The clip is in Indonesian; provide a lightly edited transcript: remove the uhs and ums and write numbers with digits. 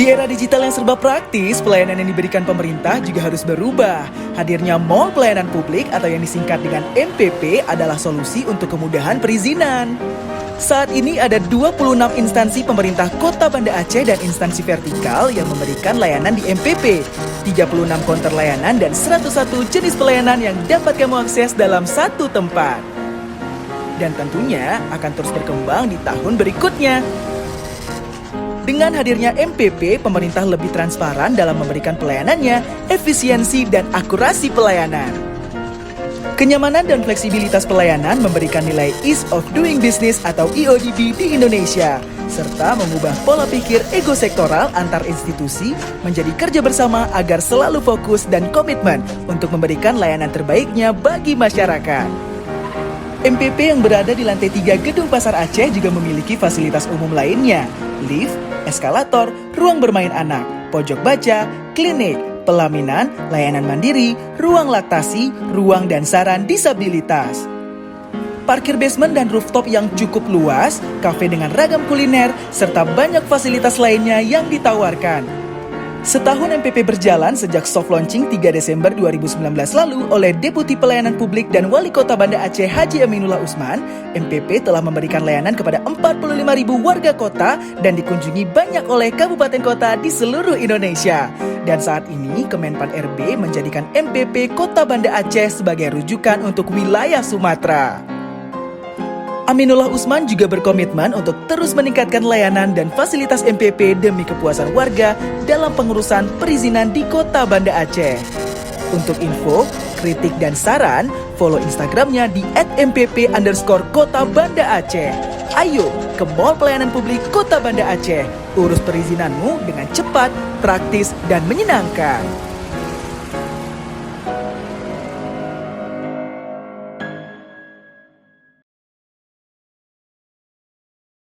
Di era digital yang serba praktis, pelayanan yang diberikan pemerintah juga harus berubah. Hadirnya Mall Pelayanan Publik atau yang disingkat dengan MPP adalah solusi untuk kemudahan perizinan. Saat ini ada 26 instansi pemerintah Kota Banda Aceh dan instansi vertikal yang memberikan layanan di MPP, 36 konter layanan dan 101 jenis pelayanan yang dapat kamu akses dalam satu tempat. Dan tentunya akan terus berkembang di tahun berikutnya. Dengan hadirnya MPP, pemerintah lebih transparan dalam memberikan pelayanannya, efisiensi dan akurasi pelayanan. Kenyamanan dan fleksibilitas pelayanan memberikan nilai Ease of Doing Business atau EODB di Indonesia, serta mengubah pola pikir ekosektoral antar institusi menjadi kerja bersama agar selalu fokus dan komitmen untuk memberikan layanan terbaiknya bagi masyarakat. MPP yang berada di lantai 3 Gedung Pasar Aceh juga memiliki fasilitas umum lainnya, lift, eskalator, ruang bermain anak, pojok baca, klinik, pelaminan, layanan mandiri, ruang laktasi, ruang dan saran disabilitas. Parkir basement dan rooftop yang cukup luas, kafe dengan ragam kuliner, serta banyak fasilitas lainnya yang ditawarkan. Setahun MPP berjalan sejak soft launching 3 Desember 2019 lalu oleh Deputi Pelayanan Publik dan Wali Kota Banda Aceh Haji Aminullah Usman, MPP telah memberikan layanan kepada 45.000 warga kota dan dikunjungi banyak oleh kabupaten kota di seluruh Indonesia. Dan saat ini Kemenpan RB menjadikan MPP Kota Banda Aceh sebagai rujukan untuk wilayah Sumatera. Aminullah Usman juga berkomitmen untuk terus meningkatkan layanan dan fasilitas MPP demi kepuasan warga dalam pengurusan perizinan di Kota Banda Aceh. Untuk info, kritik dan saran, follow Instagramnya di @mpp_kota Banda Aceh. Ayo ke Mall Pelayanan Publik Kota Banda Aceh, urus perizinanmu dengan cepat, praktis, dan menyenangkan.